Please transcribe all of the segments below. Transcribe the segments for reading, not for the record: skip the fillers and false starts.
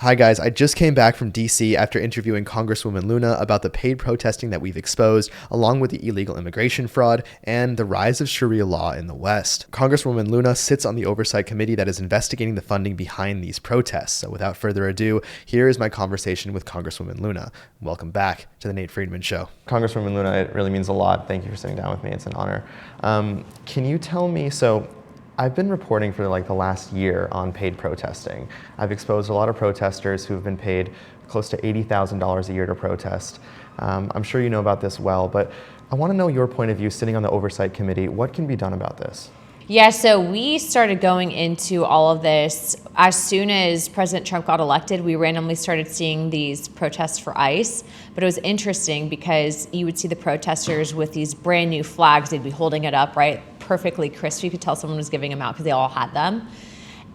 Hi guys, I just came back from DC after interviewing Congresswoman Luna about the paid protesting that we've exposed, along with the illegal immigration fraud and the rise of Sharia law in the West. Congresswoman Luna sits on the oversight committee that is investigating the funding behind these protests. So without further ado, here is my conversation with Congresswoman Luna. Welcome back to the Nate Friedman Show. Congresswoman Luna, it really means a lot. Thank you for sitting down with me. It's an honor. Can you tell me, I've been reporting for the last year on paid protesting. I've exposed a lot of protesters who've been paid close to $80,000 a year to protest. I'm sure you know about this well, but I want to know your point of view sitting on the oversight committee. What can be done about this? Yeah, so we started going into all of this as soon as President Trump got elected. We randomly started seeing these protests for ICE, but it was interesting because you would see the protesters with these brand new flags. They'd be holding it up, right? Perfectly crisp. You could tell someone was giving them out because they all had them.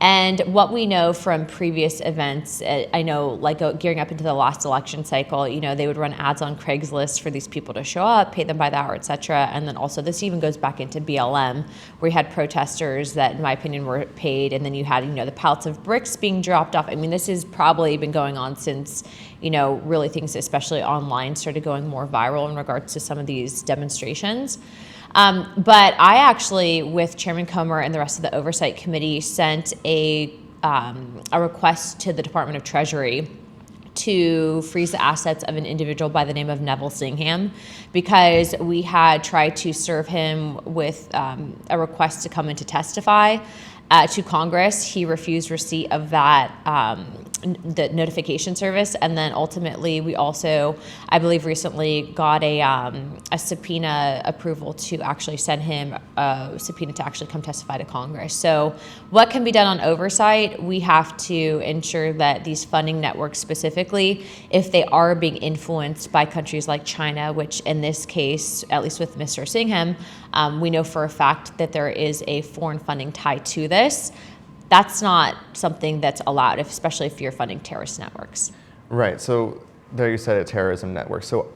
And what we know from previous events, I know gearing up into the last election cycle, they would run ads on Craigslist for these people to show up, pay them by the hour, et cetera. And then also this even goes back into BLM, where you had protesters that, in my opinion, were paid. And then you had, the pallets of bricks being dropped off. I mean, this has probably been going on since, really things, especially online, started going more viral in regards to some of these demonstrations. But I actually, with Chairman Comer and the rest of the Oversight Committee, sent a request to the Department of Treasury to freeze the assets of an individual by the name of Neville Singham, because we had tried to serve him with a request to come in to testify to Congress. He refused receipt of that, the notification service. And then ultimately, we also, I believe recently got a subpoena approval to actually send him a subpoena to actually come testify to Congress. So what can be done on oversight? We have to ensure that these funding networks specifically, if they are being influenced by countries like China, which in this case, at least with Mr. Singham, we know for a fact that there is a foreign funding tied to this. That's not something that's allowed, especially if you're funding terrorist networks. Right. So there you said a terrorism network. So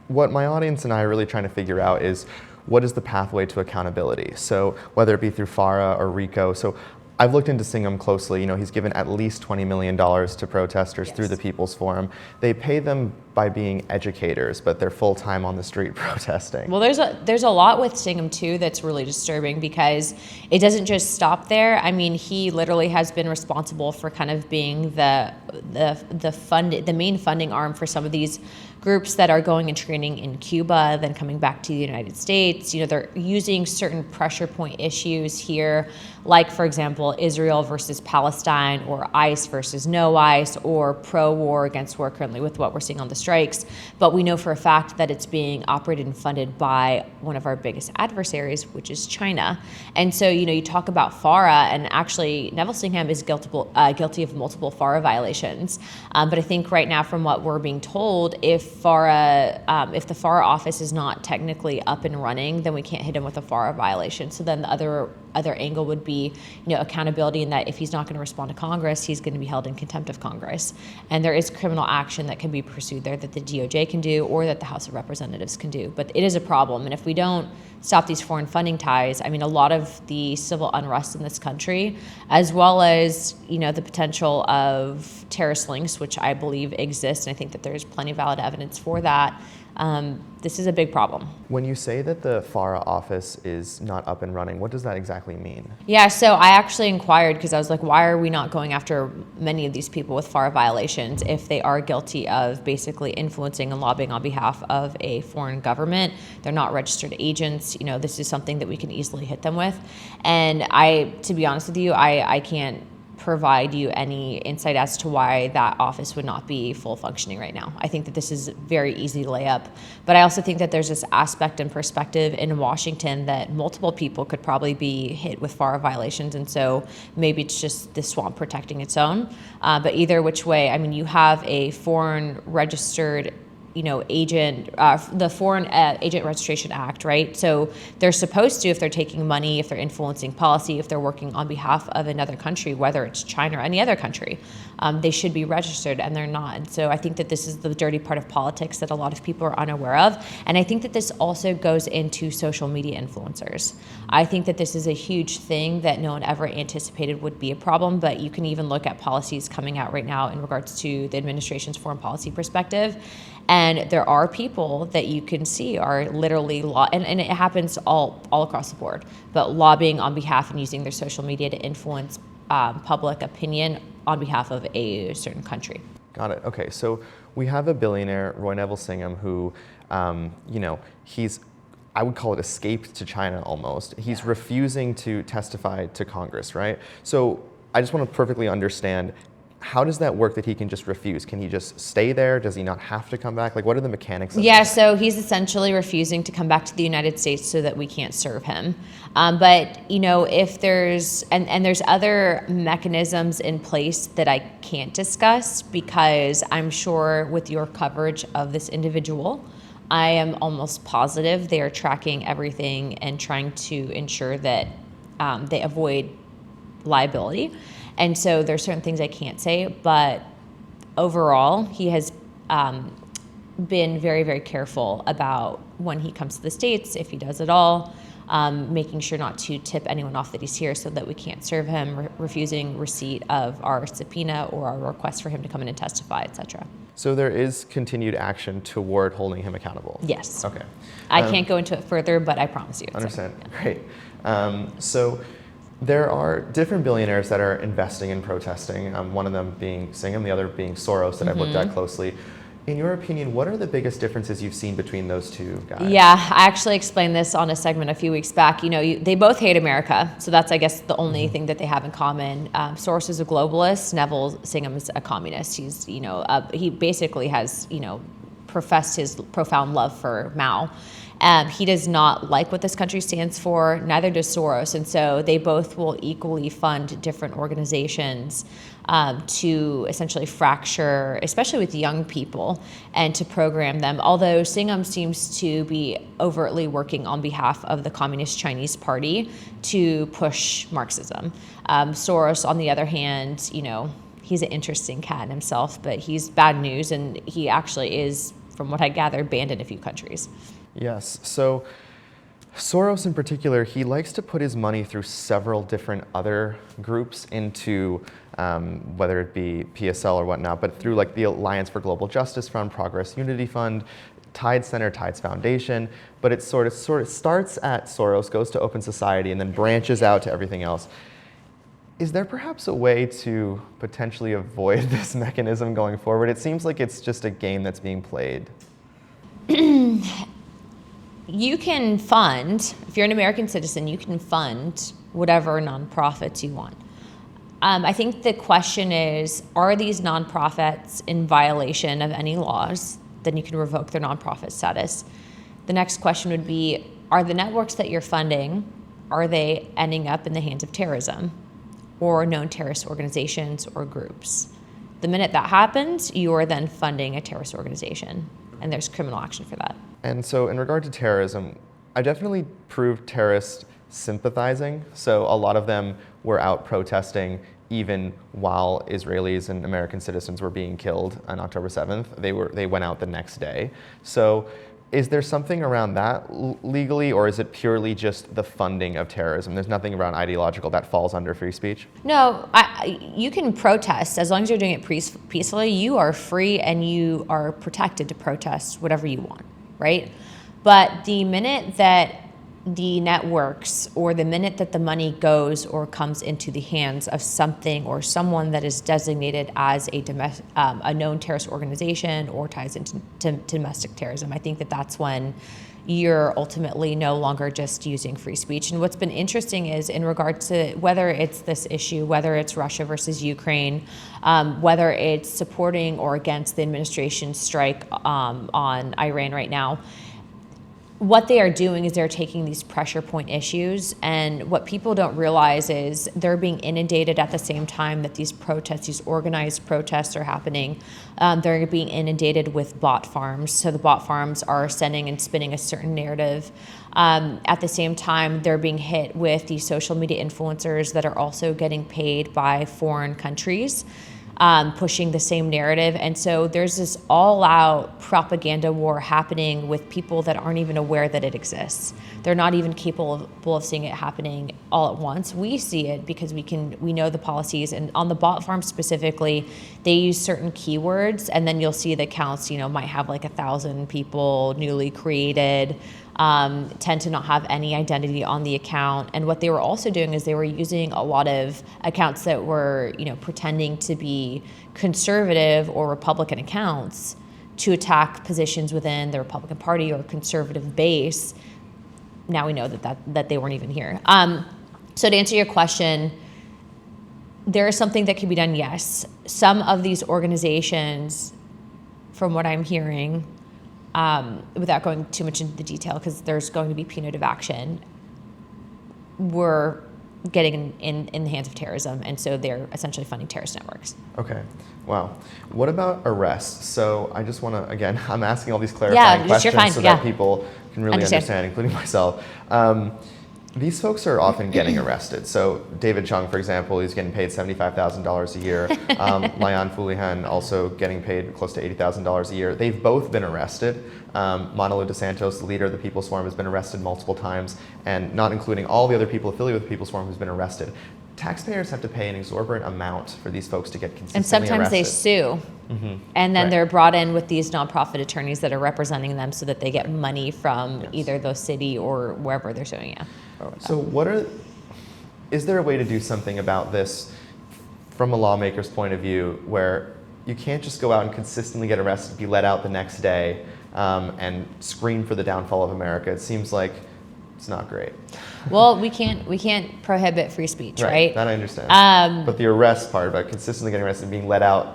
what my audience and I are really trying to figure out is what is the pathway to accountability? So whether it be through FARA or RICO. So I've looked into Singham closely. He's given at least $20 million to protesters through the People's Forum. They pay them by being educators, but they're full-time on the street protesting. Well, there's a lot with Singham too that's really disturbing, because it doesn't just stop there. I mean, he literally has been responsible for kind of being the main funding arm for some of these groups that are going and training in Cuba, then coming back to the United States. They're using certain pressure point issues here, like, for example, Israel versus Palestine, or ICE versus no ICE, or pro-war against war currently with what we're seeing on the strikes. But we know for a fact that it's being operated and funded by one of our biggest adversaries, which is China. And so, you talk about FARA, and actually Neville Singham is guilty of multiple FARA violations. But I think right now, from what we're being told, if the FARA office is not technically up and running, then we can't hit him with a FARA violation. So then the other angle would be, accountability, in that if he's not going to respond to Congress, he's going to be held in contempt of Congress. And there is criminal action that can be pursued there that the DOJ can do, or that the House of Representatives can do. But it is a problem. And if we don't stop these foreign funding ties, I mean, a lot of the civil unrest in this country, as well as, the potential of terrorist links, which I believe exists, and I think that there's plenty of valid evidence for that, this is a big problem. When you say that the FARA office is not up and running, what does that exactly mean? Yeah, so I actually inquired, because I was like, why are we not going after many of these people with FARA violations if they are guilty of basically influencing and lobbying on behalf of a foreign government? They're not registered agents. This is something that we can easily hit them with. And to be honest with you, I can't provide you any insight as to why that office would not be full functioning right now. I think that this is very easy to lay up. But I also think that there's this aspect and perspective in Washington that multiple people could probably be hit with FARA violations. And so maybe it's just the swamp protecting its own. But either which way, I mean, you have a foreign registered agent, the Foreign Agent Registration Act, right? So they're supposed to, if they're taking money, if they're influencing policy, if they're working on behalf of another country, whether it's China or any other country, They should be registered, and they're not. And so I think that this is the dirty part of politics that a lot of people are unaware of. And I think that this also goes into social media influencers. I think that this is a huge thing that no one ever anticipated would be a problem, but you can even look at policies coming out right now in regards to the administration's foreign policy perspective. And there are people that you can see are literally and it happens all across the board, but lobbying on behalf and using their social media to influence public opinion on behalf of a certain country. Got it. Okay, so we have a billionaire, Neville Singham, who, he's, I would call it escaped to China almost. He's refusing to testify to Congress, right? So I just want to perfectly understand, how does that work that he can just refuse? Can he just stay there? Does he not have to come back? Like, what are the mechanics of this? So he's essentially refusing to come back to the United States so that we can't serve him. But, if there's, and there's other mechanisms in place that I can't discuss, because I'm sure with your coverage of this individual, I am almost positive they are tracking everything and trying to ensure that they avoid liability. And so there's certain things I can't say, but overall, he has been very, very careful about when he comes to the States, if he does at all, making sure not to tip anyone off that he's here so that we can't serve him, refusing receipt of our subpoena or our request for him to come in and testify, etc. So there is continued action toward holding him accountable? Yes. Okay. I can't go into it further, but I promise you. Understand. Great. So there are different billionaires that are investing in protesting, one of them being Singham, the other being Soros that I've looked at closely. In your opinion, what are the biggest differences you've seen between those two guys? Yeah, I actually explained this on a segment a few weeks back. They both hate America, so that's, I guess, the only thing that they have in common. Soros is a globalist. Neville Singham is a communist. He's, he basically has, professed his profound love for Mao. He does not like what this country stands for, neither does Soros, and so they both will equally fund different organizations to essentially fracture, especially with young people, and to program them. Although Singham seems to be overtly working on behalf of the Communist Chinese Party to push Marxism. Soros, on the other hand, he's an interesting cat in himself, but he's bad news, and he actually is, from what I gather, banned in a few countries. Yes. So Soros in particular, he likes to put his money through several different other groups into whether it be PSL or whatnot, but through like the Alliance for Global Justice Fund, Progress Unity Fund, Tides Center, Tides Foundation. But it sort of starts at Soros, goes to Open Society, and then branches out to everything else. Is there perhaps a way to potentially avoid this mechanism going forward? It seems like it's just a game that's being played. You can fund, if you're an American citizen, you can fund whatever nonprofits you want. I think the question is, are these nonprofits in violation of any laws? Then you can revoke their nonprofit status. The next question would be, are the networks that you're funding, are they ending up in the hands of terrorism or known terrorist organizations or groups? The minute that happens, you are then funding a terrorist organization, and there's criminal action for that. And so in regard to terrorism, I definitely proved terrorist sympathizing. So a lot of them were out protesting even while Israelis and American citizens were being killed on October 7th. They went out the next day. So is there something around that legally, or is it purely just the funding of terrorism? There's nothing around ideological that falls under free speech? No, you can protest. As long as you're doing it peacefully, you are free and you are protected to protest whatever you want, right? But the minute that the networks, or the minute that the money goes or comes into the hands of something or someone that is designated as a known terrorist organization or ties into domestic terrorism, I think that that's when you're ultimately no longer just using free speech. And what's been interesting is, in regard to whether it's this issue, whether it's Russia versus Ukraine, whether it's supporting or against the administration's strike on Iran right now, what they are doing is they're taking these pressure point issues, and what people don't realize is they're being inundated at the same time that these protests, these organized protests are happening. They're being inundated with bot farms. So the bot farms are sending and spinning a certain narrative. At the same time, they're being hit with these social media influencers that are also getting paid by foreign countries pushing the same narrative. And so there's this all-out propaganda war happening with people that aren't even aware that it exists. They're not even capable of seeing it happening all at once. We see it because we know the policies. And on the bot farm specifically, they use certain keywords, and then you'll see the accounts, might have like 1,000 people newly created, tend to not have any identity on the account. And what they were also doing is they were using a lot of accounts that were, pretending to be conservative or Republican accounts to attack positions within the Republican Party or conservative base. Now we know that they weren't even here. So to answer your question, there is something that can be done, yes. Some of these organizations, from what I'm hearing, without going too much into the detail, because there's going to be punitive action, we're getting in the hands of terrorism, and so they're essentially funding terrorist networks. Okay. Wow. What about arrests? So I just want to, again, I'm asking all these clarifying questions so that people can really understand, including myself. These folks are often getting arrested. So David Chung, for example, he's getting paid $75,000 a year. Layan Fulihan also getting paid close to $80,000 a year. They've both been arrested. Manolo dos Santos, the leader of the People's Forum, has been arrested multiple times, and not including all the other people affiliated with the People's Forum who's been arrested. Taxpayers have to pay an exorbitant amount for these folks to get consistently arrested. And sometimes they sue. Mm-hmm. And then they're brought in with these nonprofit attorneys that are representing them so that they get money from either the city or wherever they're suing. So is there a way to do something about this from a lawmaker's point of view, where you can't just go out and consistently get arrested, be let out the next day, and scream for the downfall of America? It seems like it's not great. Well, we can't prohibit free speech, right? That I understand. But the arrest part, about consistently getting arrested and being let out,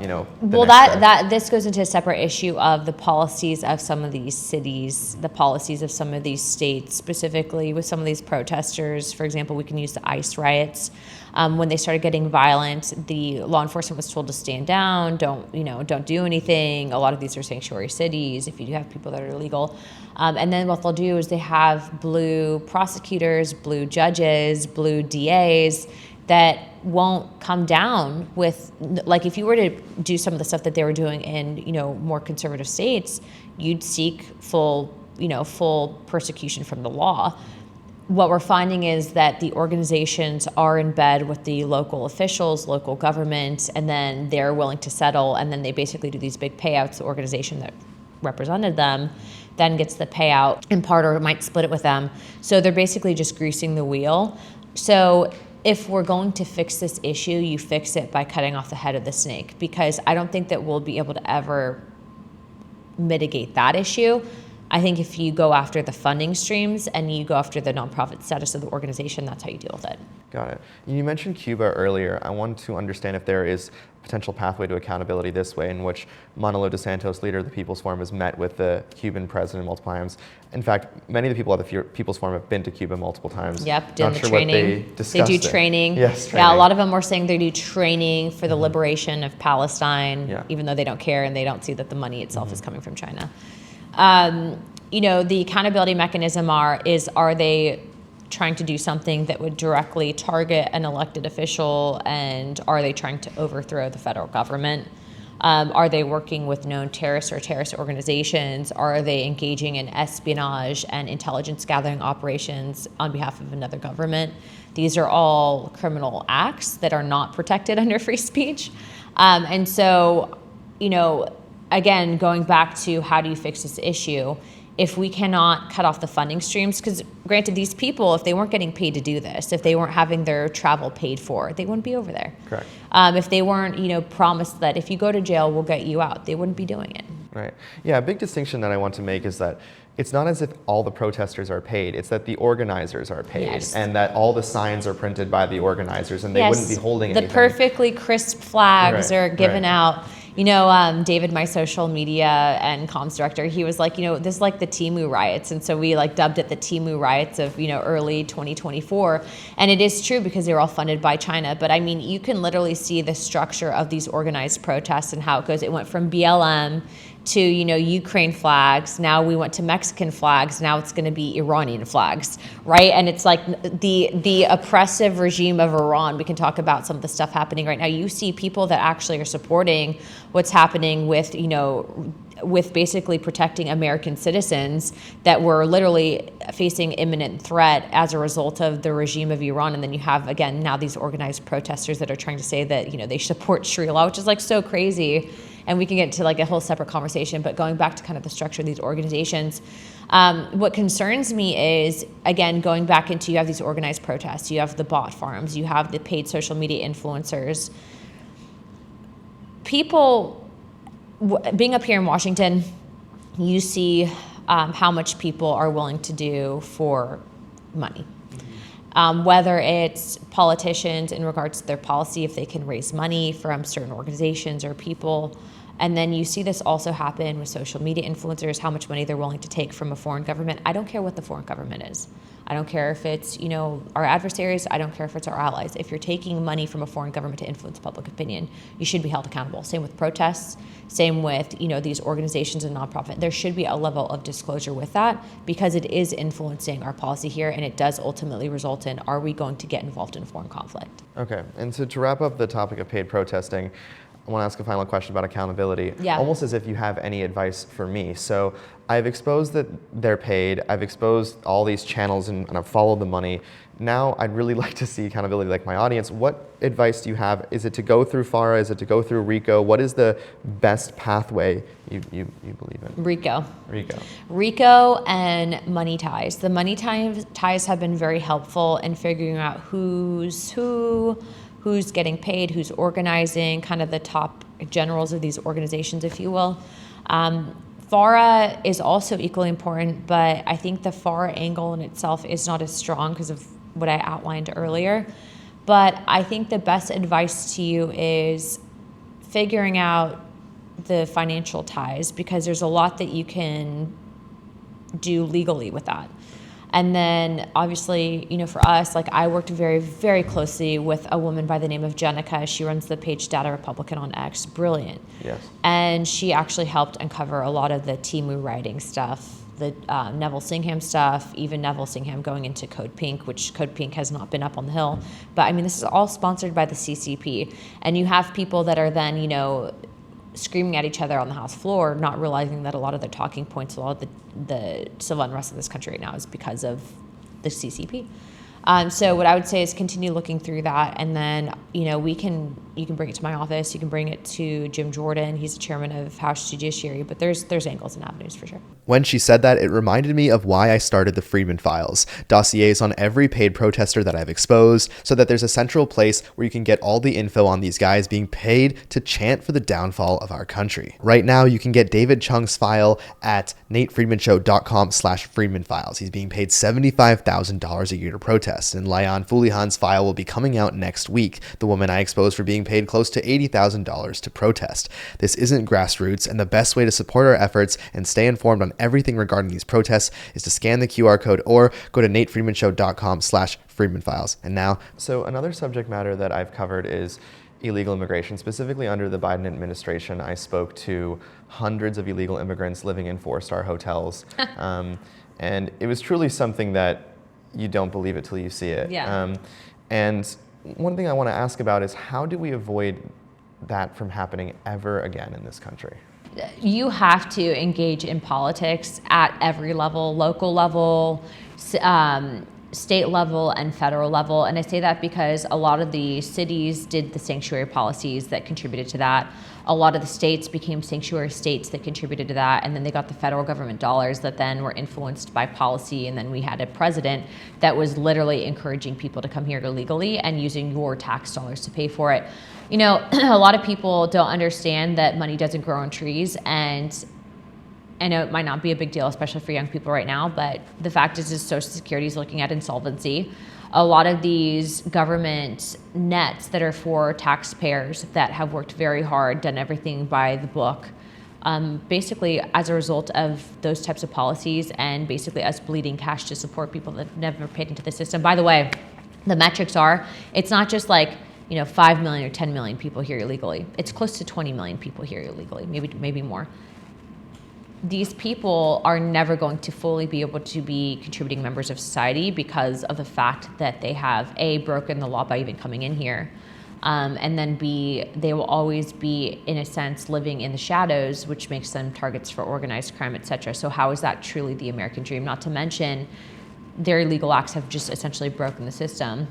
this goes into a separate issue of the policies of some of these cities, the policies of some of these states, specifically with some of these protesters. For example, we can use the ICE riots. When they started getting violent, the law enforcement was told to stand down, don't do anything. A lot of these are sanctuary cities if you do have people that are illegal. And then what they'll do is they have blue prosecutors, blue judges, blue DAs that won't come down with, like, if you were to do some of the stuff that they were doing in, more conservative states, you'd seek full persecution from the law. What we're finding is that the organizations are in bed with the local officials, local government, and then they're willing to settle, and then they basically do these big payouts. The organization that represented them then gets the payout in part, or might split it with them. So they're basically just greasing the wheel. So if we're going to fix this issue, you fix it by cutting off the head of the snake, because I don't think that we'll be able to ever mitigate that issue. I think if you go after the funding streams and you go after the nonprofit status of the organization, that's how you deal with it. Got it. You mentioned Cuba earlier. I want to understand if there is a potential pathway to accountability this way, in which Manolo dos Santos, leader of the People's Forum, has met with the Cuban president multiple times. In fact, many of the people at the People's Forum have been to Cuba multiple times. Yep, doing the training. They do training. Yes, training. Yeah, a lot of them were saying they do training for the liberation of Palestine, even though they don't care and they don't see that the money itself is coming from China. The accountability mechanism are they trying to do something that would directly target an elected official, and are they trying to overthrow the federal government? Are they working with known terrorists or terrorist organizations? Are they engaging in espionage and intelligence gathering operations on behalf of another government? These are all criminal acts that are not protected under free speech. And so, again, going back to how do you fix this issue, if we cannot cut off the funding streams, because granted, these people, if they weren't getting paid to do this, if they weren't having their travel paid for, they wouldn't be over there. Correct. If they weren't, promised that if you go to jail, we'll get you out, they wouldn't be doing it. Right. Yeah, a big distinction that I want to make is that it's not as if all the protesters are paid, it's that the organizers are paid, and that all the signs are printed by the organizers, and they wouldn't be holding anything. The perfectly crisp flags are given out. David, my social media and comms director, he was like, this is like the Timu riots. And so we dubbed it the Timu riots of, early 2024. And it is true because they were all funded by China. But I mean, you can literally see the structure of these organized protests and how it goes. It went from BLM, to, Ukraine flags. Now we went to Mexican flags. Now it's going to be Iranian flags, right? And it's like the oppressive regime of Iran. We can talk about some of the stuff happening right now. You see people that actually are supporting what's happening with, with basically protecting American citizens that were literally facing imminent threat as a result of the regime of Iran. And then you have, again, now these organized protesters that are trying to say that, they support Sharia law, which is like so crazy. And we can get to like a whole separate conversation, but going back to kind of the structure of these organizations, what concerns me is, again, going back into, you have these organized protests, you have the bot farms, you have the paid social media influencers. People, being up here in Washington, you see how much people are willing to do for money. Whether it's politicians in regards to their policy, if they can raise money from certain organizations or people. And then you see this also happen with social media influencers, how much money they're willing to take from a foreign government. I don't care what the foreign government is. I don't care if it's, our adversaries. I don't care if it's our allies. If you're taking money from a foreign government to influence public opinion, you should be held accountable. Same with protests. Same with, these organizations and nonprofit. There should be a level of disclosure with that because it is influencing our policy here, and it does ultimately result in, are we going to get involved in foreign conflict? Okay, and so to wrap up the topic of paid protesting, I want to ask a final question about accountability, Yeah. almost as if you have any advice for me. So I've exposed that they're paid, I've exposed all these channels and I've followed the money. Now I'd really like to see accountability like my audience. What advice do you have? Is it to go through FARA? Is it to go through RICO? What is the best pathway you believe in? RICO and money ties. The money ties have been very helpful in figuring out who's getting paid, who's organizing, kind of the top generals of these organizations, if you will. FARA is also equally important, but I think the FARA angle in itself is not as strong because of what I outlined earlier. But I think the best advice to you is figuring out the financial ties, because there's a lot that you can do legally with that. And then obviously, for us, like I worked very, very closely with a woman by the name of Jenica. She runs the page Data Republican on X. Brilliant. Yes. And she actually helped uncover a lot of the Timu writing stuff, the Neville Singham stuff, even Neville Singham going into Code Pink, which Code Pink has not been up on the Hill. But I mean, this is all sponsored by the CCP. And you have people that are then, screaming at each other on the House floor, not realizing that a lot of the talking points, a lot of the civil unrest in this country right now is because of the CCP. So what I would say is continue looking through that, and then you can bring it to my office, you can bring it to Jim Jordan. He's the chairman of House Judiciary, but there's angles and avenues for sure. When she said that, it reminded me of why I started the Freedman Files, dossiers on every paid protester that I've exposed, so that there's a central place where you can get all the info on these guys being paid to chant for the downfall of our country. Right now, you can get David Chung's file at natefriedmanshow.com/Freedman Files. He's being paid $75,000 a year to protest, and Layan Fulihan's file will be coming out next week, the woman I exposed for being paid close to $80,000 to protest. This isn't grassroots, and the best way to support our efforts and stay informed on everything regarding these protests is to scan the QR code or go to natefriedmanshow.com/Freedman Files. And now, so another subject matter that I've covered is illegal immigration. Specifically under the Biden administration, I spoke to hundreds of illegal immigrants living in 4-star hotels. And it was truly something that you don't believe it till you see it. Yeah. And one thing I want to ask about is, how do we avoid that from happening ever again in this country? You have to engage in politics at every level, local level, state level, and federal level. And I say that because a lot of the cities did the sanctuary policies that contributed to that. A lot of the states became sanctuary states that contributed to that. And then they got the federal government dollars that then were influenced by policy. And then we had a president that was literally encouraging people to come here illegally and using your tax dollars to pay for it. A lot of people don't understand that money doesn't grow on trees, and I know it might not be a big deal, especially for young people right now, but the fact is Social Security is looking at insolvency. A lot of these government nets that are for taxpayers that have worked very hard, done everything by the book, basically as a result of those types of policies and basically us bleeding cash to support people that have never paid into the system. By the way, the metrics are, it's not just like 5 million or 10 million people here illegally. It's close to 20 million people here illegally, maybe more. these people are never going to fully be able to be contributing members of society because of the fact that they have A, broken the law by even coming in here, and then B, they will always be, in a sense, living in the shadows, which makes them targets for organized crime, etc. So how is that truly the American dream? Not to mention, their illegal acts have just essentially broken the system.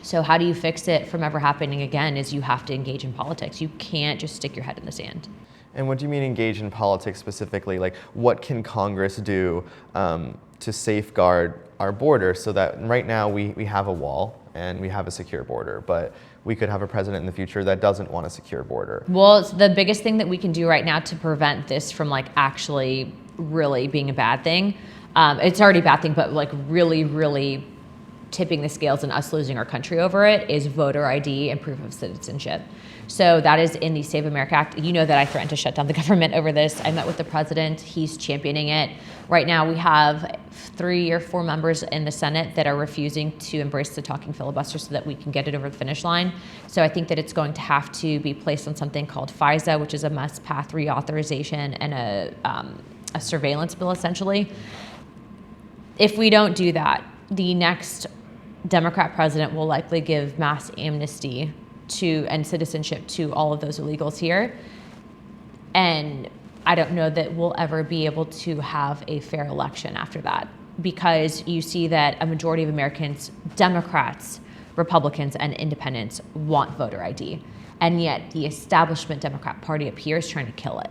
So how do you fix it from ever happening again is you have to engage in politics. You can't just stick your head in the sand. And what do you mean engage in politics specifically? Like, what can Congress do to safeguard our border so that right now we have a wall and we have a secure border, but we could have a president in the future that doesn't want a secure border? Well, the biggest thing that we can do right now to prevent this from like actually really being a bad thing, it's already a bad thing, but like really, really tipping the scales and us losing our country over it, is voter ID and proof of citizenship. So that is in the Save America Act. You know that I threatened to shut down the government over this. I met with the president. He's championing it. Right now we have 3 or 4 members in the Senate that are refusing to embrace the talking filibuster so that we can get it over the finish line. So I think that it's going to have to be placed on something called FISA, which is a must path reauthorization and a surveillance bill, essentially. If we don't do that, the next Democrat president will likely give mass amnesty and citizenship to all of those illegals here. And I don't know that we'll ever be able to have a fair election after that, because you see that a majority of Americans, Democrats, Republicans, and independents want voter ID. And yet the establishment Democrat Party up here is trying to kill it.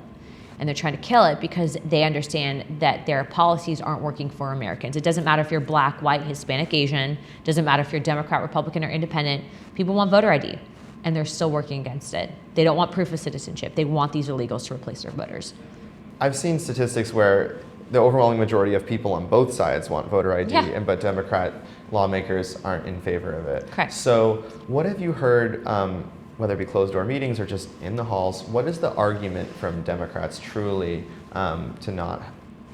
And they're trying to kill it because they understand that their policies aren't working for Americans. It doesn't matter if you're black, white, Hispanic, Asian. It doesn't matter if you're Democrat, Republican, or independent. People want voter ID, and they're still working against it. They don't want proof of citizenship. They want these illegals to replace their voters. I've seen statistics where the overwhelming majority of people on both sides want voter ID, but Democrat lawmakers aren't in favor of it. Correct. So what have you heard, whether it be closed door meetings or just in the halls, what is the argument from Democrats truly to not?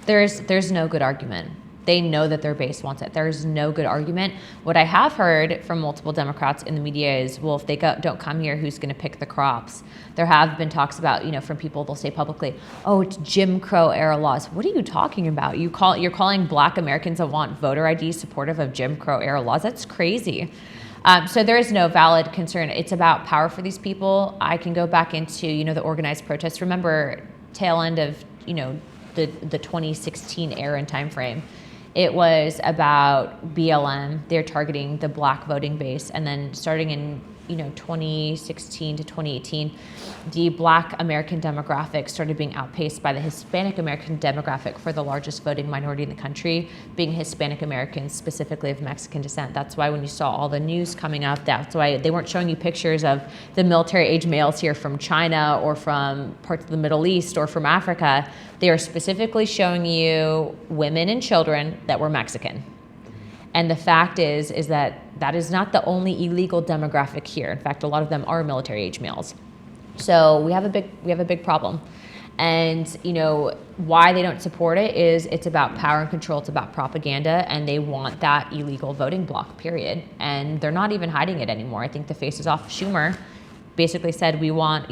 There's no good argument. They know that their base wants it. There's no good argument. What I have heard from multiple Democrats in the media is, well, if they don't come here, who's going to pick the crops? There have been talks about, from people, they'll say publicly, oh, it's Jim Crow era laws. What are you talking about? You're calling black Americans that want voter ID supportive of Jim Crow era laws? That's crazy. So there is no valid concern. It's about power for these people. I can go back into, the organized protests. Remember, tail end of, the 2016 era and time frame. It was about BLM. They're targeting the black voting base. And then starting in 2016 to 2018, the black American demographic started being outpaced by the Hispanic American demographic for the largest voting minority in the country, being Hispanic Americans, specifically of Mexican descent. That's why when you saw all the news coming up, that's why they weren't showing you pictures of the military-age males here from China or from parts of the Middle East or from Africa. They are specifically showing you women and children that were Mexican. And the fact is that is not the only illegal demographic here. In fact, a lot of them are military-age males. So we have a big problem. And why they don't support it is it's about power and control. It's about propaganda, and they want that illegal voting bloc, period. And they're not even hiding it anymore. I think the faces off Schumer basically said we want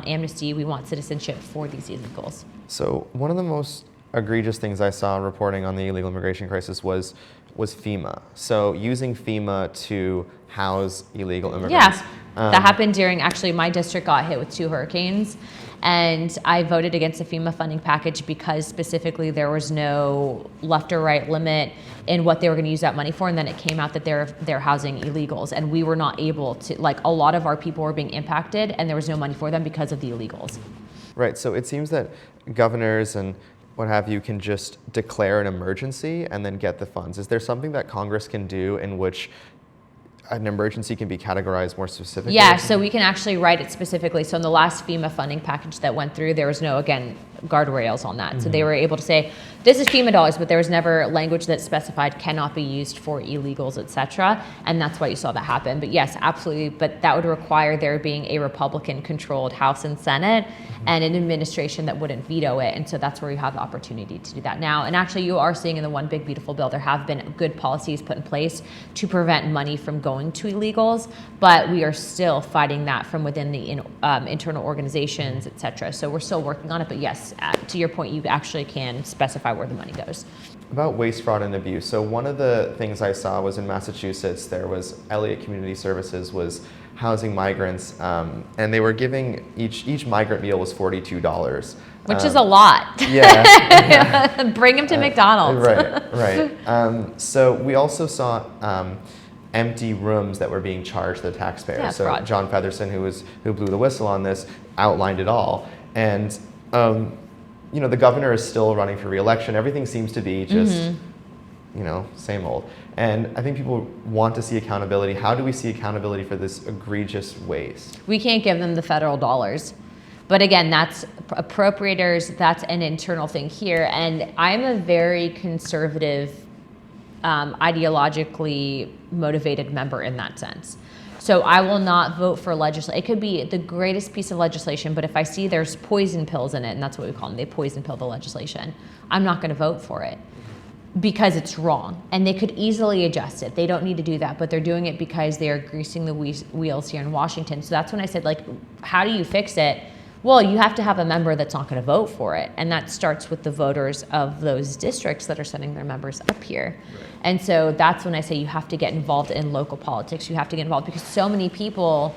amnesty, we want citizenship for these illegals. So one of the most egregious things I saw reporting on the illegal immigration crisis was FEMA. So using FEMA to house illegal immigrants. Yeah, that happened during, actually, my district got hit with 2 hurricanes, and I voted against the FEMA funding package because specifically there was no left or right limit in what they were going to use that money for, and then it came out that they're housing illegals, and we were not able to, a lot of our people were being impacted, and there was no money for them because of the illegals. Right, so it seems that governors and what have you can just declare an emergency and then get the funds. Is there something that Congress can do in which an emergency can be categorized more specifically? Yeah, so we can actually write it specifically. So in the last FEMA funding package that went through, there was no, again, guardrails on that. Mm-hmm. So they were able to say, this is FEMA dollars, but there was never language that specified cannot be used for illegals, et cetera. And that's why you saw that happen. But yes, absolutely. But that would require there being a Republican-controlled House and Senate and an administration that wouldn't veto it. And so that's where you have the opportunity to do that now. And actually, you are seeing in the One Big Beautiful Bill, there have been good policies put in place to prevent money from going to illegals, but we are still fighting that from within the internal organizations, et cetera. So we're still working on it. But yes, yes, to your point, you actually can specify where the money goes. About waste, fraud, and abuse. So one of the things I saw was in Massachusetts, there was Elliott Community Services was housing migrants, and they were giving each migrant meal was $42. Which is a lot. Yeah. Bring them to McDonald's. Right. So we also saw empty rooms that were being charged to the taxpayers. Yeah, so fraud. John Featherson, who blew the whistle on this, outlined it all. And the governor is still running for re-election. Everything seems to be just, same old. And I think people want to see accountability. How do we see accountability for this egregious waste? We can't give them the federal dollars. But again, that's appropriators, that's an internal thing here. And I'm a very conservative, ideologically motivated member in that sense. So I will not vote for legislation. It could be the greatest piece of legislation, but if I see there's poison pills in it, and that's what we call them, they poison pill the legislation, I'm not going to vote for it because it's wrong. And they could easily adjust it. They don't need to do that, but they're doing it because they are greasing the wheels here in Washington. So that's when I said, how do you fix it? Well, you have to have a member that's not going to vote for it. And that starts with the voters of those districts that are sending their members up here. Right. And so that's when I say you have to get involved in local politics. You have to get involved because so many people,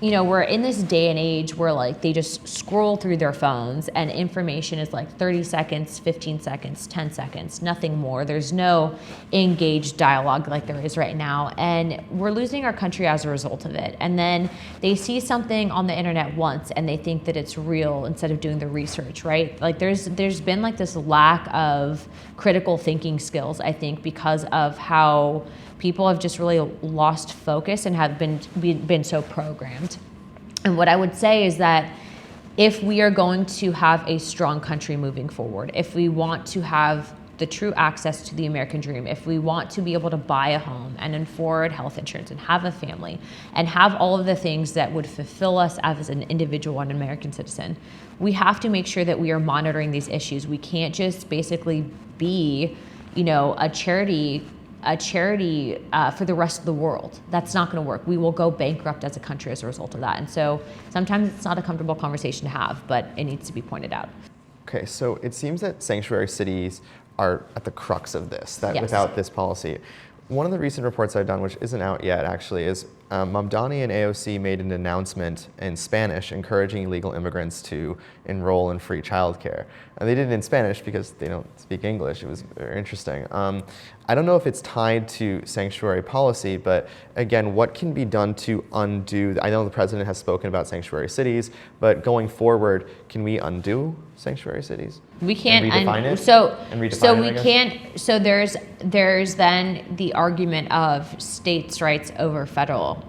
we're in this day and age where they just scroll through their phones and information is 30 seconds, 15 seconds, 10 seconds, nothing more. There's no engaged dialogue like there is right now. And we're losing our country as a result of it. And then they see something on the internet once and they think that it's real instead of doing the research, right? There's been this lack of critical thinking skills, I think, because of how people have just really lost focus and have been so programmed. And what I would say is that if we are going to have a strong country moving forward, if we want to have the true access to the American dream, if we want to be able to buy a home and afford health insurance and have a family and have all of the things that would fulfill us as an individual and an American citizen, we have to make sure that we are monitoring these issues. We can't just basically be, a charity for the rest of the world. That's not going to work. We will go bankrupt as a country as a result of that. And so sometimes it's not a comfortable conversation to have, but it needs to be pointed out. Okay, so it seems that sanctuary cities are at the crux of this, that Yes. without this policy. One of the recent reports I've done, which isn't out yet actually, is Mamdani and AOC made an announcement in Spanish encouraging illegal immigrants to enroll in free childcare. And they did it in Spanish because they don't speak English. It was very interesting. I don't know if it's tied to sanctuary policy, but again, what can be done to undo? I know the president has spoken about sanctuary cities, but going forward, can we undo sanctuary cities? We can't redefine it. So redefine we it, can't. So there's then the argument of states' rights over federal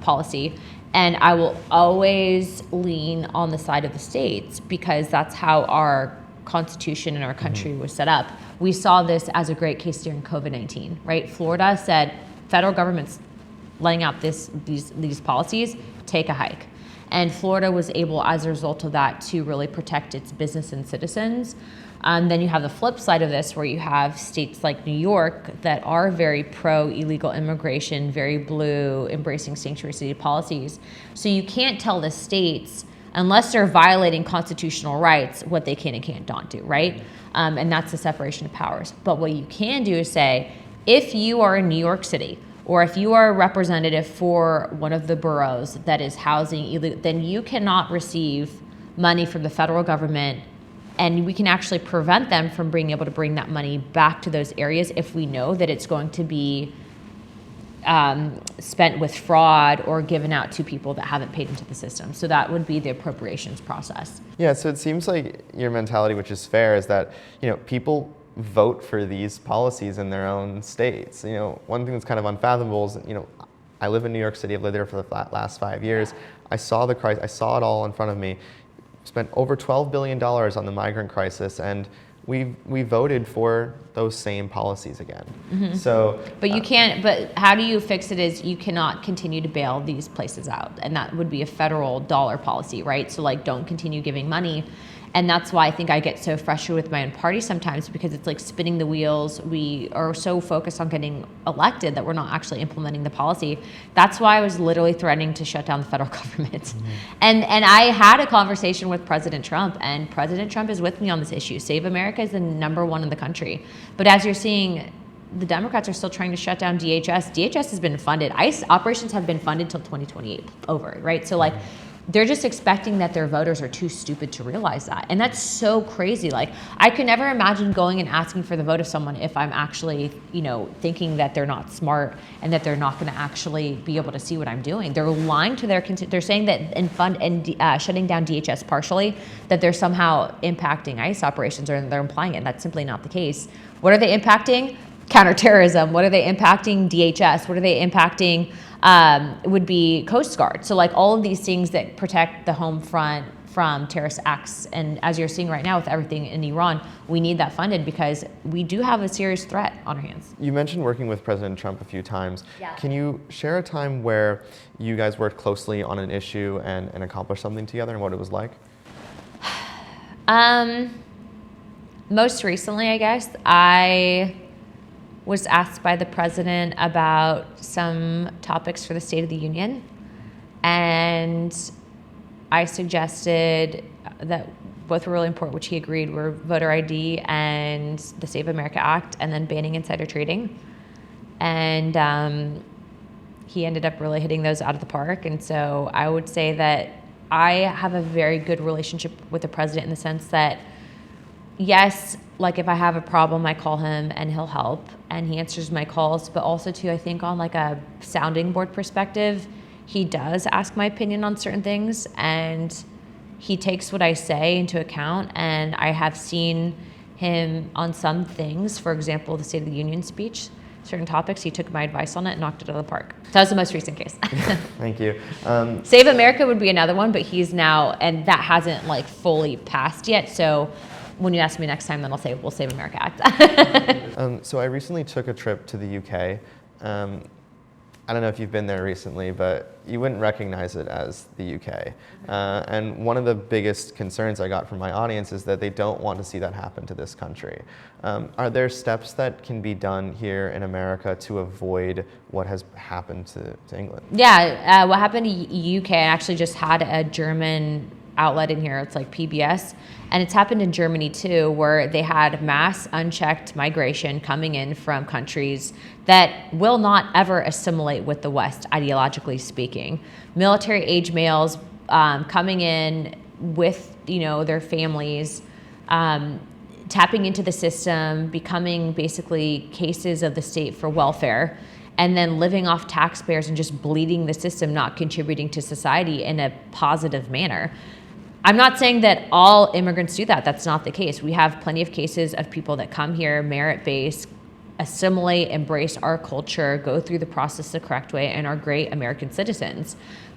policy, and I will always lean on the side of the states because that's how our Constitution and our country was set up. We saw this as a great case during COVID-19, right? Florida said federal government's laying out these policies, take a hike. And Florida was able, as a result of that, to really protect its business and citizens. Then you have the flip side of this, where you have states like New York that are very pro-illegal immigration, very blue, embracing sanctuary city policies. So you can't tell the states, unless they're violating constitutional rights, what they can and can't not do, right? And that's the separation of powers. But what you can do is say, if you are in New York City, or if you are a representative for one of the boroughs that is housing illegal, then you cannot receive money from the federal government, and we can actually prevent them from being able to bring that money back to those areas if we know that it's going to be spent with fraud or given out to people that haven't paid into the system. So that would be the appropriations process. Yeah, so it seems like your mentality, which is fair, is that people vote for these policies in their own states. One thing that's kind of unfathomable is, I live in New York City. I've lived there for the last 5 years. I saw the crisis. I saw it all in front of me. Spent over $12 billion on the migrant crisis, and we voted for those same policies again. Mm-hmm. So, but you can't. But how do you fix it? Is you cannot continue to bail these places out, and that would be a federal dollar policy, right? So don't continue giving money. And that's why I think I get so frustrated with my own party sometimes, because it's like spinning the wheels. We are so focused on getting elected that we're not actually implementing the policy. That's why I was literally threatening to shut down the federal government. Mm-hmm. And I had a conversation with President Trump, and President Trump is with me on this issue. Save America is the #1 in the country. But as you're seeing, the Democrats are still trying to shut down DHS. DHS has been funded. ICE operations have been funded till 2028 over, right? So like, they're just expecting that their voters are too stupid to realize that. And that's so crazy. Like, I could never imagine going and asking for the vote of someone if I'm actually, thinking that they're not smart and that they're not going to actually be able to see what I'm doing. They're lying to they're saying that shutting down DHS partially, that they're somehow impacting ICE operations, or they're implying it. That's simply not the case. What are they impacting? Counterterrorism. What are they impacting? DHS. What are they impacting? Would be Coast Guard. So like all of these things that protect the home front from terrorist acts. And as you're seeing right now with everything in Iran, we need that funded because we do have a serious threat on our hands. You mentioned working with President Trump a few times. Yeah. Can you share a time where you guys worked closely on an issue and accomplished something together, and what it was like? Most recently, I guess, I was asked by the president about some topics for the State of the Union. And I suggested that both were really important, which he agreed were voter ID and the Save America Act, and then banning insider trading. And he ended up really hitting those out of the park. And so I would say that I have a very good relationship with the president in the sense that, yes, like if I have a problem, I call him and he'll help and he answers my calls. But also too, I think on like a sounding board perspective, he does ask my opinion on certain things and he takes what I say into account. And I have seen him on some things, for example, the State of the Union speech, certain topics, he took my advice on it and knocked it out of the park. So that was the most recent case. Thank you. Save America would be another one, but he's now, and that hasn't like fully passed yet. So when you ask me next time, then I'll say, we'll Save America Act. So I recently took a trip to the UK. I don't know if you've been there recently, but you wouldn't recognize it as the UK. And one of the biggest concerns I got from my audience is that they don't want to see that happen to this country. Are there steps that can be done here in America to avoid what has happened to England? Yeah, what happened to UK, I actually just had a German outlet in here, it's like PBS, and it's happened in Germany too, where they had mass unchecked migration coming in from countries that will not ever assimilate with the West, ideologically speaking. Military age males coming in with their families, tapping into the system, becoming basically cases of the state for welfare, and then living off taxpayers and just bleeding the system, not contributing to society in a positive manner. I'm not saying that all immigrants do that. That's not the case. We have plenty of cases of people that come here, merit-based, assimilate, embrace our culture, go through the process the correct way, and are great American citizens.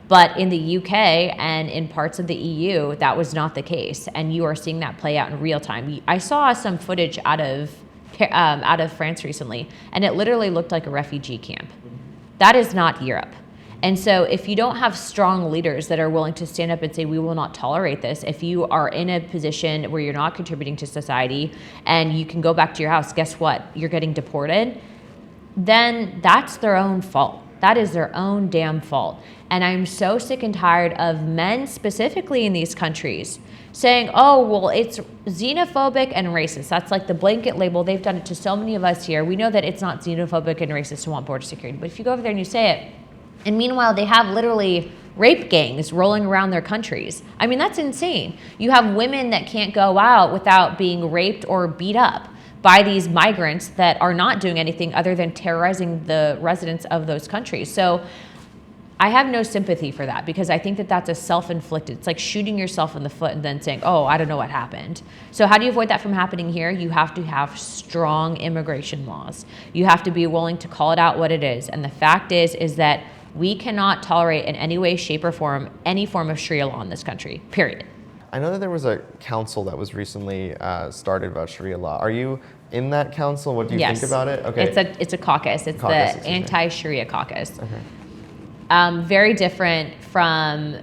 But in the UK and in parts of the EU, that was not the case. And you are seeing that play out in real time. I saw some footage out of France recently, and it literally looked like a refugee camp. That is not Europe. And so if you don't have strong leaders that are willing to stand up and say, we will not tolerate this, if you are in a position where you're not contributing to society and you can go back to your house, guess what? You're getting deported, then that's their own fault. That is their own damn fault. And I'm so sick and tired of men specifically in these countries saying, oh, well, it's xenophobic and racist. That's like the blanket label. They've done it to so many of us here. We know that it's not xenophobic and racist to want border security. But if you go over there and you say it, and meanwhile, they have literally rape gangs rolling around their countries. I mean, that's insane. You have women that can't go out without being raped or beat up by these migrants that are not doing anything other than terrorizing the residents of those countries. So I have no sympathy for that because I think that that's a self-inflicted. It's like shooting yourself in the foot and then saying, oh, I don't know what happened. So how do you avoid that from happening here? You have to have strong immigration laws. You have to be willing to call it out what it is. And the fact is that we cannot tolerate in any way, shape, or form any form of Sharia law in this country, period. I know that there was a council that was recently started about Sharia law. Are you in that council? What do you think about it? Okay. It's a caucus. It's the Anti-Sharia Caucus. Okay. Very different from,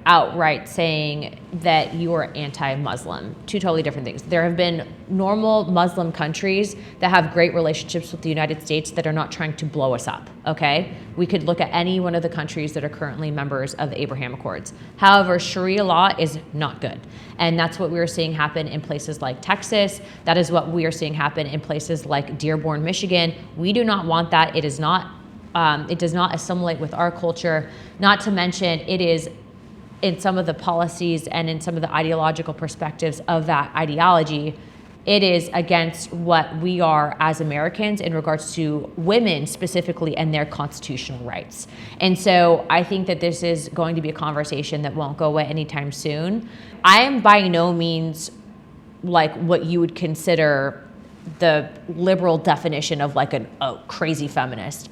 outright saying that you are anti-Muslim. Two totally different things. There have been normal Muslim countries that have great relationships with the United States that are not trying to blow us up, okay? We could look at any one of the countries that are currently members of the Abraham Accords. However, Sharia law is not good. And that's what we are seeing happen in places like Texas. That is what we are seeing happen in places like Dearborn, Michigan. We do not want that. It is not, it does not assimilate with our culture. Not to mention, it is in some of the policies and in some of the ideological perspectives of that ideology, it is against what we are as Americans in regards to women specifically and their constitutional rights. And so I think that this is going to be a conversation that won't go away anytime soon. I am by no means like what you would consider the liberal definition of like a crazy feminist.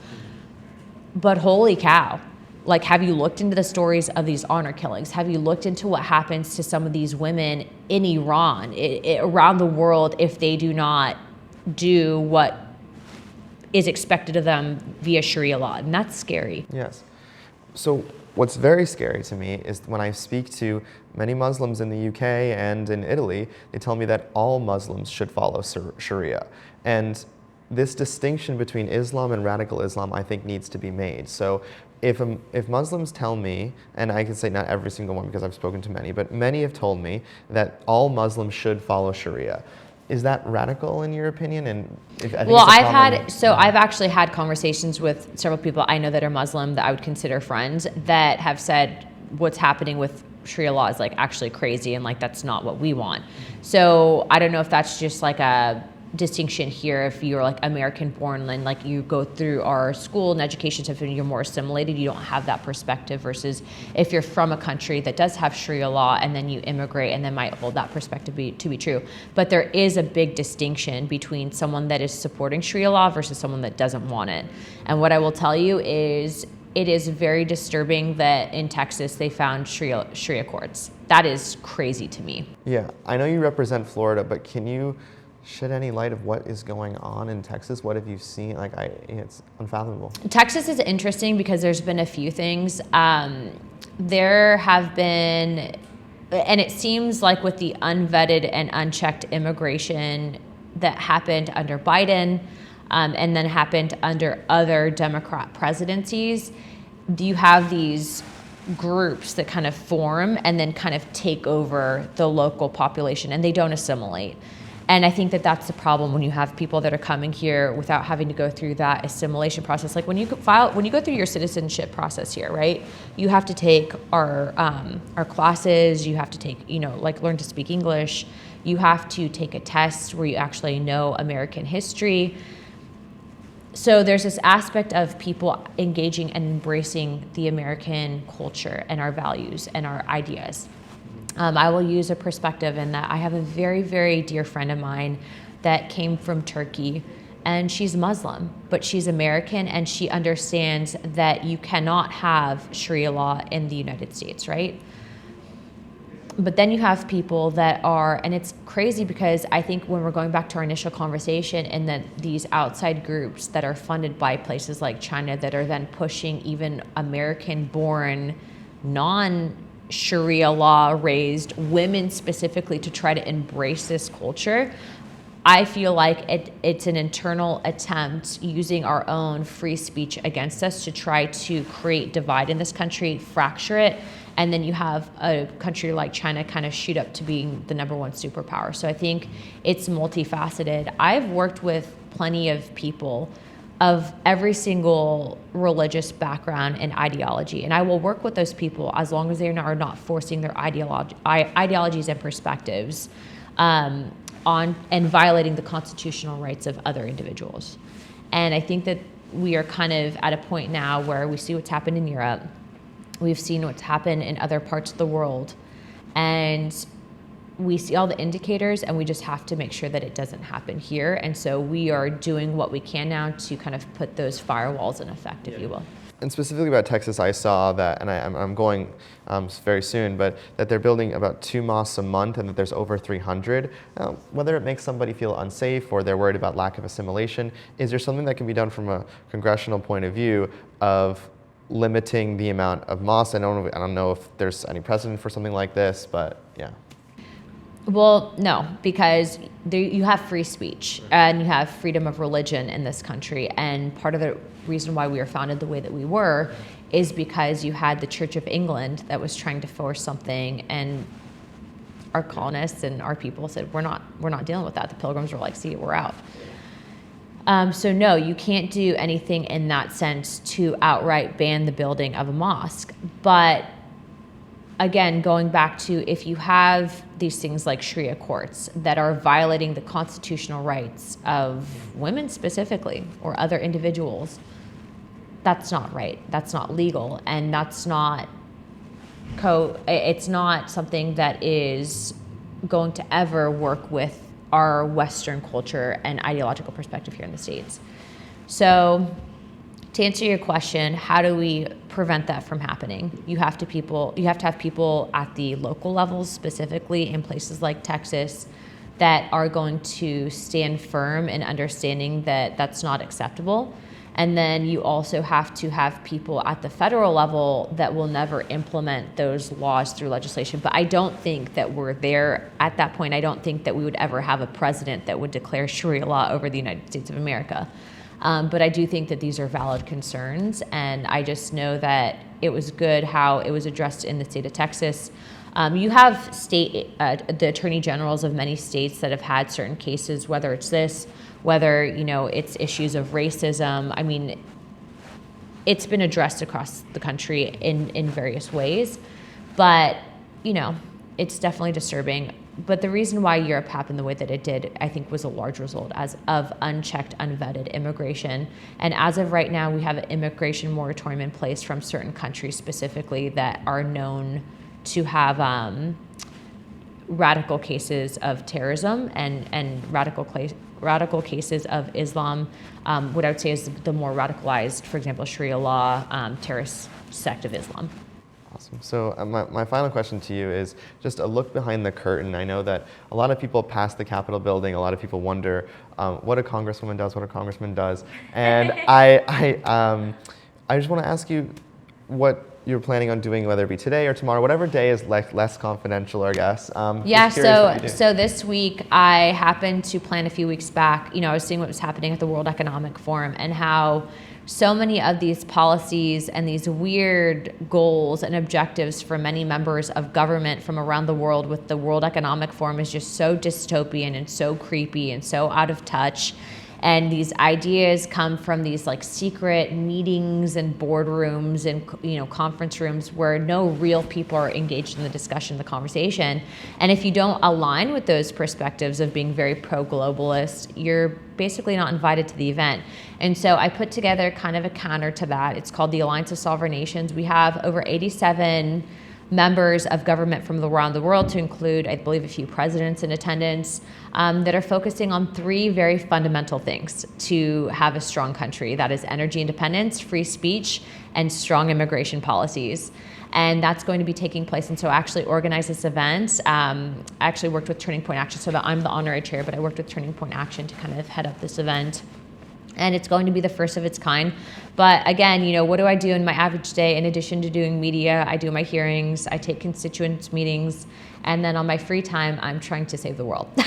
But holy cow. Like, have you looked into the stories of these honor killings? Have you looked into what happens to some of these women in Iran, around the world, if they do not do what is expected of them via Sharia law? And that's scary. Yes. So what's very scary to me is when I speak to many Muslims in the UK and in Italy, they tell me that all Muslims should follow Sharia. And this distinction between Islam and radical Islam, I think, needs to be made. So if Muslims tell me, and I can say not every single one because I've spoken to many, but many have told me that all Muslims should follow Sharia, is that radical in your opinion? And I've actually had conversations with several people I know that are Muslim that I would consider friends that have said what's happening with Sharia law is like actually crazy and like that's not what we want. So I don't know if that's just like a distinction here. If you're like American born and like you go through our school and education system and you're more assimilated, you don't have that perspective, versus if you're from a country that does have Sharia law and then you immigrate and then might hold that perspective to be true. But there is a big distinction between someone that is supporting Sharia law versus someone that doesn't want it. And what I will tell you is it is very disturbing that in Texas they found Sharia courts. That is crazy to me. Yeah, I know you represent Florida, but can you shed any light of what is going on in Texas? What have you seen? It's unfathomable. Texas is interesting because there's been a few things. There have been, and it seems like with the unvetted and unchecked immigration that happened under Biden, and then happened under other Democrat presidencies, you have these groups that kind of form and then kind of take over the local population, and they don't assimilate. And I think that that's the problem when you have people that are coming here without having to go through that assimilation process. Like when you go through your citizenship process here, right? You have to take our classes. You have to take, learn to speak English. You have to take a test where you actually know American history. So there's this aspect of people engaging and embracing the American culture and our values and our ideas. I will use a perspective in that I have a very, very dear friend of mine that came from Turkey, and she's Muslim, but she's American, and she understands that you cannot have Sharia law in the United States, right? But then you have people that are, and it's crazy because I think when we're going back to our initial conversation, and that these outside groups that are funded by places like China that are then pushing even American-born, non-Sharia law raised women specifically to try to embrace this culture. I feel like it's an internal attempt using our own free speech against us to try to create divide in this country, fracture it, and then you have a country like China kind of shoot up to being the #1 superpower. So I think it's multifaceted. I've worked with plenty of people of every single religious background and ideology. And I will work with those people as long as they are not forcing their ideologies and perspectives on and violating the constitutional rights of other individuals. And I think that we are kind of at a point now where we see what's happened in Europe. We've seen what's happened in other parts of the world. And we see all the indicators, and we just have to make sure that it doesn't happen here. And so we are doing what we can now to kind of put those firewalls in effect, if you will. And specifically about Texas, I saw that, and I'm going very soon, but that they're building about 2 mosques a month, and that there's over 300. Whether it makes somebody feel unsafe or they're worried about lack of assimilation, is there something that can be done from a congressional point of view of limiting the amount of mosques? I don't know if there's any precedent for something like this, but yeah. Well, no, because you have free speech and you have freedom of religion in this country. And part of the reason why we were founded the way that we were is because you had the Church of England that was trying to force something, and our colonists and our people said, we're not dealing with that. The Pilgrims were like, see, we're out. So no, you can't do anything in that sense to outright ban the building of a mosque. But again, going back to, if you have these things like Sharia courts that are violating the constitutional rights of women specifically, or other individuals, that's not right. That's not legal, and that's not it's not something that is going to ever work with our Western culture and ideological perspective here in the States. So to answer your question, how do we prevent that from happening? You have to have people at the local levels, specifically in places like Texas, that are going to stand firm in understanding that that's not acceptable. And then you also have to have people at the federal level that will never implement those laws through legislation. But I don't think that we're there at that point. I don't think that we would ever have a president that would declare Sharia law over the United States of America. But I do think that these are valid concerns, and I just know that it was good how it was addressed in the state of Texas. You have the attorney generals of many states that have had certain cases, whether it's this, whether it's issues of racism. I mean, it's been addressed across the country in various ways, but it's definitely disturbing. But the reason why Europe happened the way that it did, I think, was a large result of unchecked, unvetted immigration. And as of right now, we have an immigration moratorium in place from certain countries specifically that are known to have radical cases of terrorism and radical cases of Islam, what I would say is the more radicalized, for example, Sharia law, terrorist sect of Islam. Awesome. So my final question to you is just a look behind the curtain. I know that a lot of people pass the Capitol building. A lot of people wonder what a congresswoman does, what a congressman does. And I just want to ask you what you're planning on doing, whether it be today or tomorrow, whatever day is less confidential, I guess. Yeah, so this week I happened to plan a few weeks back, I was seeing what was happening at the World Economic Forum and how so many of these policies and these weird goals and objectives for many members of government from around the world with the World Economic Forum is just so dystopian and so creepy and so out of touch. And these ideas come from these like secret meetings and boardrooms and conference rooms where no real people are engaged in the discussion, the conversation. And if you don't align with those perspectives of being very pro-globalist, you're basically not invited to the event. And so I put together kind of a counter to that. It's called the Alliance of Sovereign Nations. We have over 87 members of government from around the world, to include, I believe, a few presidents in attendance, that are focusing on three very fundamental things to have a strong country. That is energy independence, free speech, and strong immigration policies. And that's going to be taking place. And so I actually organized this event. I actually worked with Turning Point Action, so that I'm the honorary chair, but I worked with Turning Point Action to kind of head up this event. And it's going to be the first of its kind. But again, what do I do in my average day? In addition to doing media, I do my hearings, I take constituents meetings, and then on my free time, I'm trying to save the world. So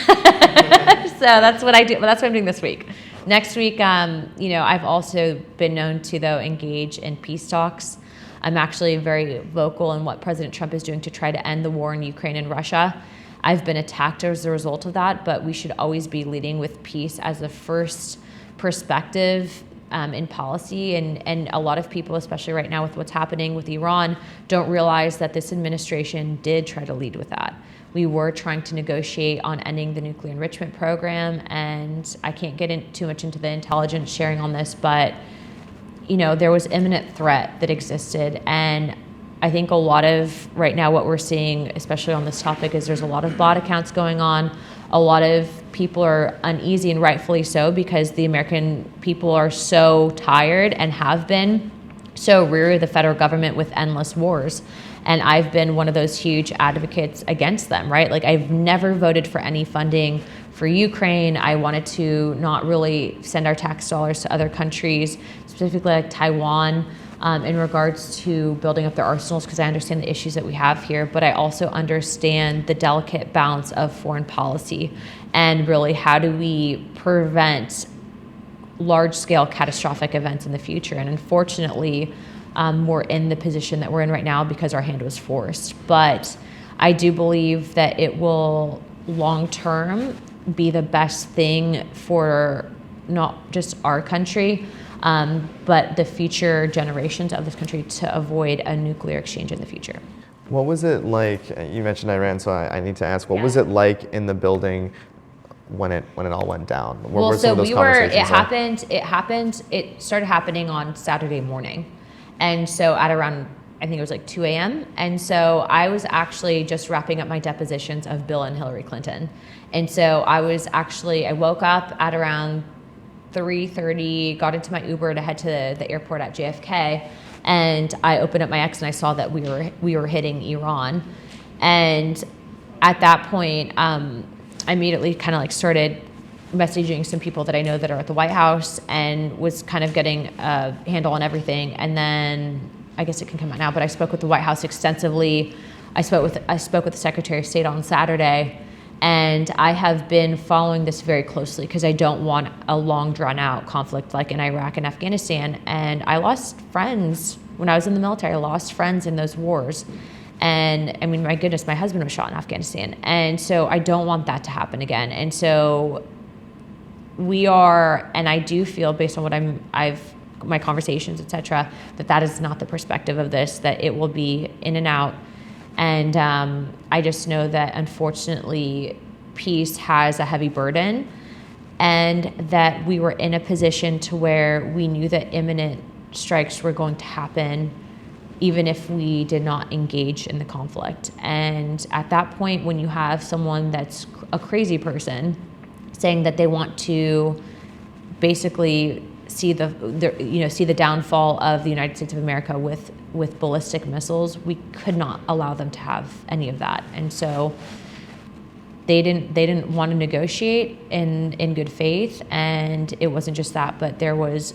that's what I do. Well, that's what I'm doing this week. Next week, I've also been known to, though, engage in peace talks. I'm actually very vocal in what President Trump is doing to try to end the war in Ukraine and Russia. I've been attacked as a result of that, but we should always be leading with peace as the first perspective in policy, and a lot of people, especially right now with what's happening with Iran, don't realize that this administration did try to lead with that. We were trying to negotiate on ending the nuclear enrichment program, and I can't get too much into the intelligence sharing on this, but there was imminent threat that existed, and I think a lot of right now what we're seeing, especially on this topic, is there's a lot of bot accounts going on. A lot of people are uneasy, and rightfully so, because the American people are so tired and have been so weary of the federal government with endless wars. And I've been one of those huge advocates against them, right? Like, I've never voted for any funding for Ukraine. I wanted to not really send our tax dollars to other countries, specifically like Taiwan. in regards to building up their arsenals, because I understand the issues that we have here, but I also understand the delicate balance of foreign policy and really how do we prevent large-scale catastrophic events in the future. And unfortunately, we're in the position that we're in right now because our hand was forced. But I do believe that it will long-term be the best thing for not just our country, but the future generations of this country to avoid a nuclear exchange in the future. What was it like? You mentioned Iran, so I need to ask, what was it like in the building when it all went down? What were some of those conversations like? It started happening on Saturday morning. And so at around, I think it was like 2 a.m. And so I was actually just wrapping up my depositions of Bill and Hillary Clinton. And so I woke up at around 3:30, got into my Uber to head to the airport at JFK. And I opened up my X and I saw that we were hitting Iran. And at that point, I immediately kind of like started messaging some people that I know that are at the White House and was kind of getting a handle on everything. And then I guess it can come out now, but I spoke with the White House extensively. I spoke with the Secretary of State on Saturday, and I have been following this very closely because I don't want a long drawn out conflict like in Iraq and Afghanistan. And I lost friends when I was in the military. I lost friends in those wars. And I mean, my goodness, my husband was shot in Afghanistan. And so I don't want that to happen again. And so we are, and I do feel based on what my conversations, etc., that is not the perspective of this, that it will be in and out. And I just know that unfortunately peace has a heavy burden, and that we were in a position to where we knew that imminent strikes were going to happen even if we did not engage in the conflict. And at that point, when you have someone that's a crazy person saying that they want to basically see the downfall of the United States of America with ballistic missiles, we could not allow them to have any of that. And so they didn't want to negotiate in good faith. And it wasn't just that, but there was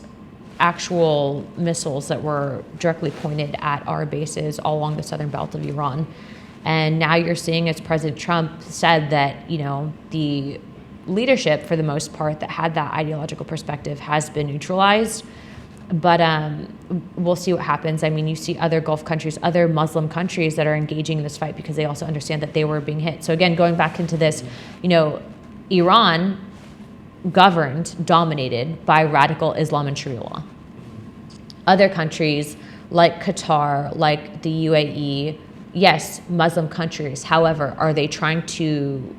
actual missiles that were directly pointed at our bases all along the southern belt of Iran. And now you're seeing, as President Trump said, that the leadership, for the most part, that had that ideological perspective has been neutralized. But we'll see what happens. I mean, you see other Gulf countries, other Muslim countries that are engaging in this fight because they also understand that they were being hit. So again, going back into this, Iran dominated by radical Islam and Sharia law. Other countries like Qatar, like the UAE, yes, Muslim countries. However, are they trying to,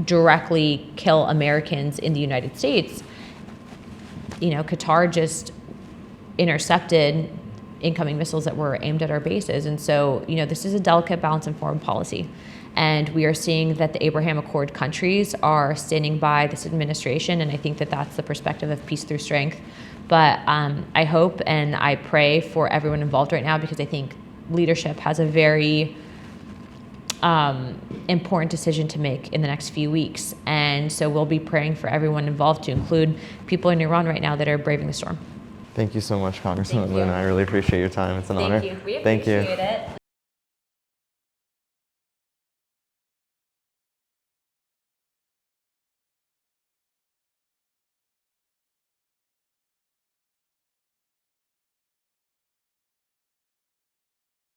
directly kill Americans in the United States? Qatar just intercepted incoming missiles that were aimed at our bases. And so, this is a delicate balance in foreign policy. And we are seeing that the Abraham Accord countries are standing by this administration. And I think that that's the perspective of peace through strength. But I hope and I pray for everyone involved right now, because I think leadership has a very important decision to make in the next few weeks. And so we'll be praying for everyone involved, to include people in Iran right now that are braving the storm. Thank you so much, Congresswoman Luna. I really appreciate your time. It's an honor. Thank you. We appreciate it.